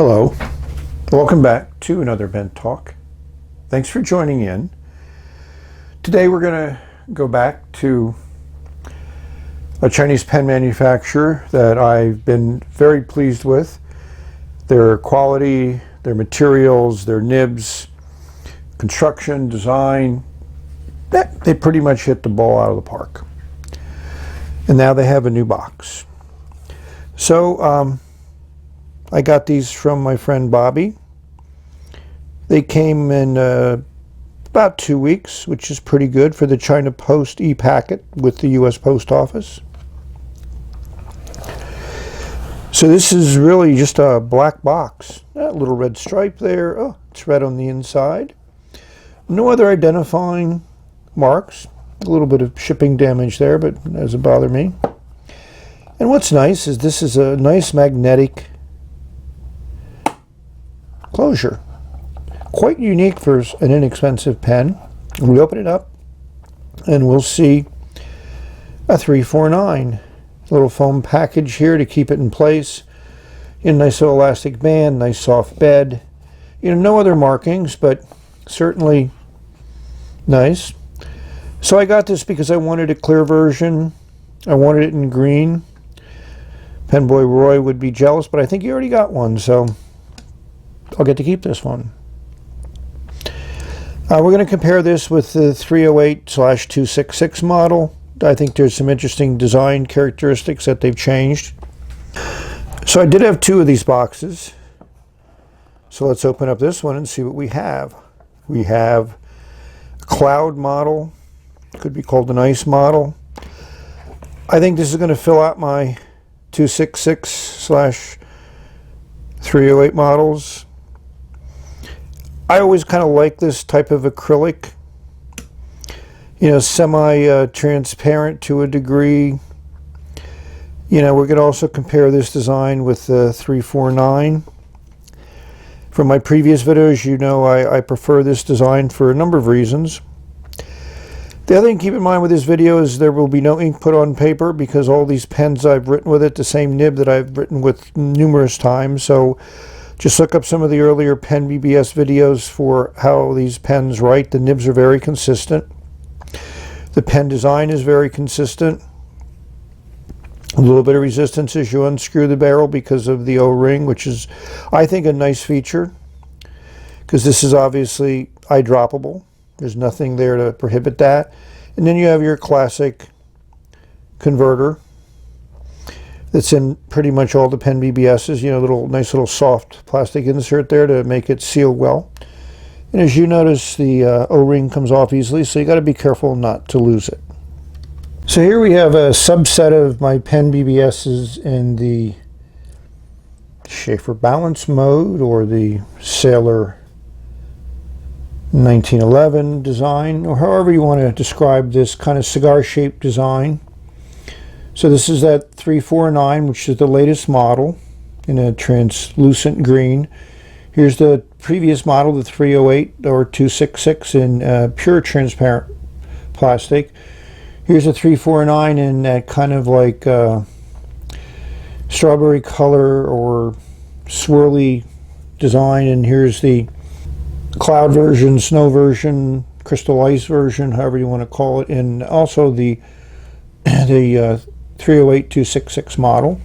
Hello, welcome back to another Bent Talk. Thanks for joining in. Today we're going to go back to a Chinese pen manufacturer that I've been very pleased with. Their quality, their materials, their nibs, construction, design, they pretty much hit the ball out of the park. And now they have a new box. So I got these from my friend Bobby. They came in about 2 weeks, which is pretty good for the China Post e-packet with the U.S. Post Office. So this is really just a black box. That little red stripe there. Oh, it's red on the inside. No other identifying marks. A little bit of shipping damage there, but it doesn't bother me. And what's nice is this is a nice magnetic closure. Quite unique for an inexpensive pen. We open it up and we'll see a 349. Little foam package here to keep it in place. Nice little elastic band, nice soft bed. No other markings, but certainly nice. So I got this because I wanted a clear version. I wanted it in green. Penboy Roy would be jealous, but I think he already got one, so I'll get to keep this one. We're going to compare this with the 308/266 model. I think there's some interesting design characteristics that they've changed. So I did have two of these boxes. So let's open up this one and see what we have. We have a cloud model. Could be called an ice model. I think this is going to fill out my 266/308 models. I always kind of like this type of acrylic, semi-transparent to a degree. We're going to also compare this design with the 349. From my previous videos, I prefer this design for a number of reasons. The other thing to keep in mind with this video is there will be no ink put on paper because all these pens I've written with it, the same nib that I've written with numerous times. So just look up some of the earlier PENBBS videos for how these pens write. The nibs are very consistent. The pen design is very consistent. A little bit of resistance as you unscrew the barrel because of the O-ring, which is, I think, a nice feature because this is obviously eyedroppable. There's nothing there to prohibit that. And then you have your classic converter that's in pretty much all the PENBBS's, nice little soft plastic insert there to make it seal well. And as you notice, the O-ring comes off easily, so you got to be careful not to lose it. So here we have a subset of my PENBBS's in the Schaefer balance mode or the Sailor 1911 design, or however you want to describe this kind of cigar-shaped design. So this is that 349, which is the latest model in a translucent green. Here's the previous model, the 308 or 266 in pure transparent plastic. Here's a 349 in that kind of like strawberry color or swirly design. And here's the cloud version, snow version, crystal ice version, however you want to call it, and also the 308/266 model.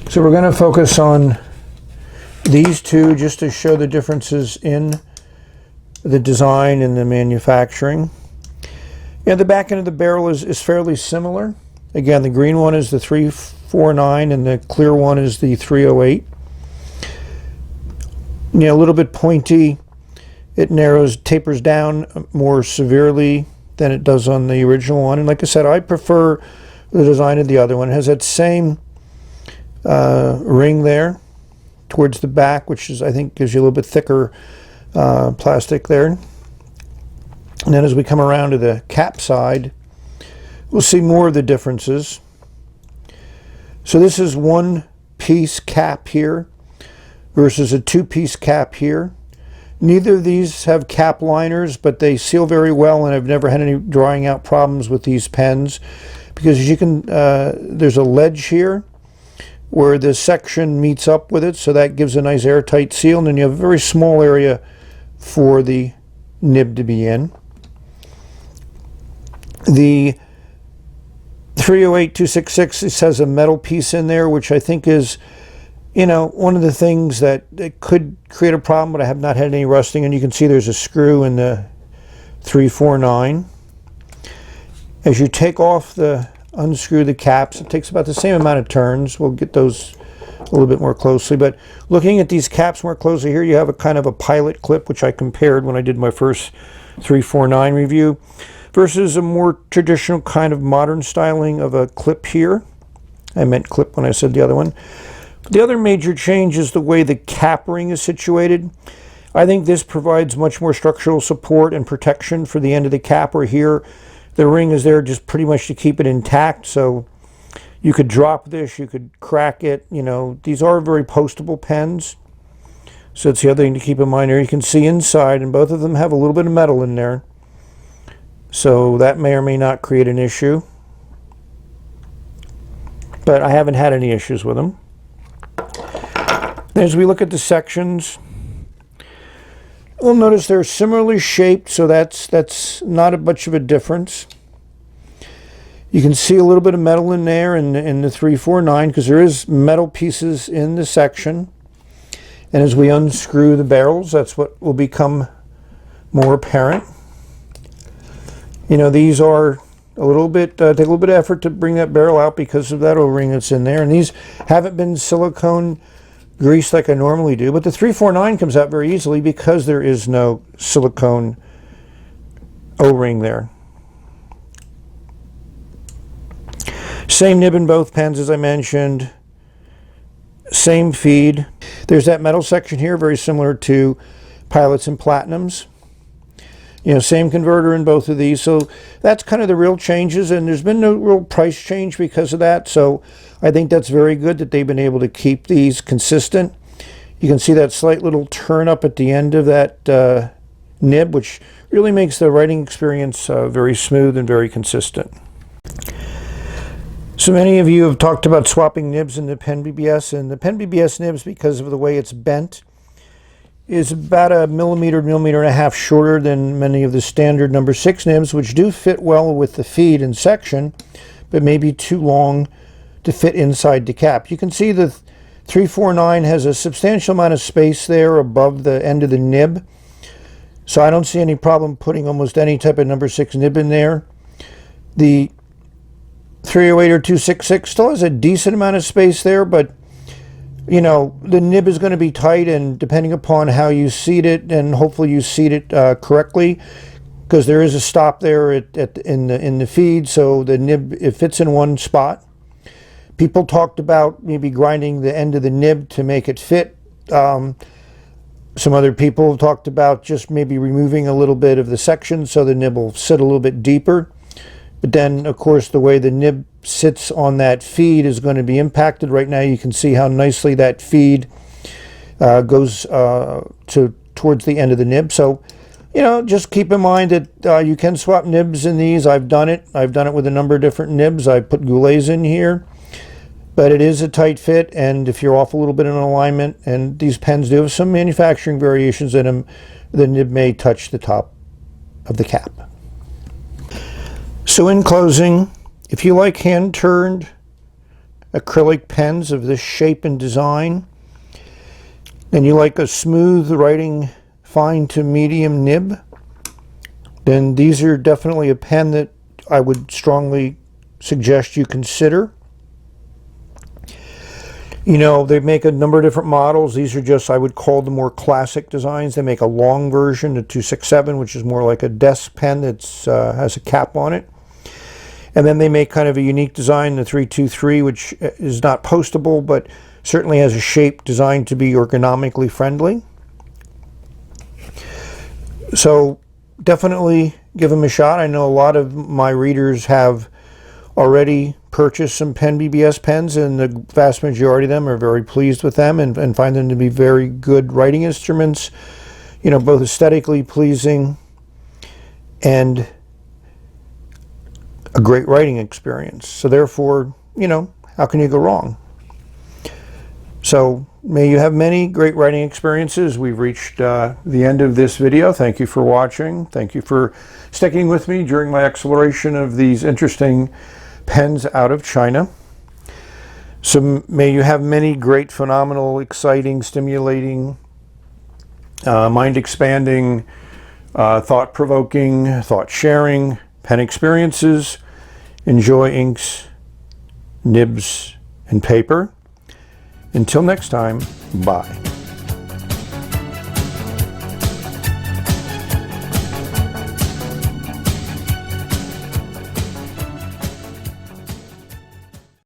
So we're going to focus on these two just to show the differences in the design and the manufacturing. The back end of the barrel is fairly similar. Again, the green one is the 349 and the clear one is the 308. A little bit pointy. It tapers down more severely than it does on the original one. And like I said, I prefer the design of the other one. It has that same ring there towards the back, which is, I think, gives you a little bit thicker plastic there. And then as we come around to the cap side, we'll see more of the differences. So this is one piece cap here versus a two-piece cap here. Neither of these have cap liners, but they seal very well, and I've never had any drying out problems with these pens because as you can, there's a ledge here where this section meets up with it, so that gives a nice airtight seal, and then you have a very small area for the nib to be in. The 308-266, this has a metal piece in there, which I think is, you know, one of the things that it could create a problem, but I have not had any rusting. And you can see there's a screw in the 349. As you take off unscrew the caps, it takes about the same amount of turns. We'll get those a little bit more closely, but looking at these caps more closely here, you have a kind of a pilot clip, which I compared when I did my first 349 review, versus a more traditional kind of modern styling of a clip here. I meant clip when I said the other one. The other major change is the way the cap ring is situated. I think this provides much more structural support and protection for the end of the cap, where here the ring is there just pretty much to keep it intact. So you could drop this, you could crack it. You know, these are very postable pens. So it's the other thing to keep in mind here. You can see inside, and both of them have a little bit of metal in there. So that may or may not create an issue. But I haven't had any issues with them. As we look at the sections, we'll notice they're similarly shaped, so that's not much of a difference. You can see a little bit of metal in there in the 349, because there is metal pieces in the section. And as we unscrew the barrels, that's what will become more apparent. You know, these are a little bit, take a little bit of effort to bring that barrel out because of that O-ring that's in there. And these haven't been silicone greased like I normally do, but the 349 comes out very easily because there is no silicone O-ring there. Same nib in both pens, as I mentioned. Same feed. There's that metal section here, very similar to Pilots and Platinums. You know, same converter in both of these. So that's kind of the real changes, and there's been no real price change because of that. So I think that's very good that they've been able to keep these consistent. You can see that slight little turn up at the end of that nib, which really makes the writing experience very smooth and very consistent. So many of you have talked about swapping nibs in the PENBBS, and the PENBBS nibs, because of the way it's bent, is about a millimeter and a half shorter than many of the standard number 6 nibs, which do fit well with the feed and section, but may be too long to fit inside the cap. You can see the 349 has a substantial amount of space there above the end of the nib, so I don't see any problem putting almost any type of number 6 nib in there. The 308 or 266 still has a decent amount of space there, but you know, the nib is going to be tight, and depending upon how you seat it, and hopefully you seat it correctly, because there is a stop there in the feed, so the nib, it fits in one spot. People talked about maybe grinding the end of the nib to make it fit. Some other people talked about just maybe removing a little bit of the section so the nib will sit a little bit deeper. But then, of course, the way the nib sits on that feed is going to be impacted. Right now you can see how nicely that feed goes towards the end of the nib. So, you know, just keep in mind that you can swap nibs in these. I've done it. I've done it with a number of different nibs. I put goulets in here. But it is a tight fit, and if you're off a little bit in alignment, and these pens do have some manufacturing variations in them, the nib may touch the top of the cap. So in closing, if you like hand-turned acrylic pens of this shape and design, and you like a smooth writing fine to medium nib, then these are definitely a pen that I would strongly suggest you consider. You know, they make a number of different models. These are just, I would call them more classic designs. They make a long version, the 267, which is more like a desk pen that has a cap on it. And then they make kind of a unique design, the 323, which is not postable, but certainly has a shape designed to be ergonomically friendly. So definitely give them a shot. I know a lot of my readers have already purchased some PENBBS pens, and the vast majority of them are very pleased with them and find them to be very good writing instruments, you know, both aesthetically pleasing and a great writing experience. So therefore, you know, how can you go wrong? So may you have many great writing experiences. We've reached the end of this video. Thank you for watching. Thank you for sticking with me during my exploration of these interesting pens out of China. So may you have many great, phenomenal, exciting, stimulating, mind-expanding, thought-provoking, thought-sharing pen experiences. Enjoy inks, nibs, and paper. Until next time, bye.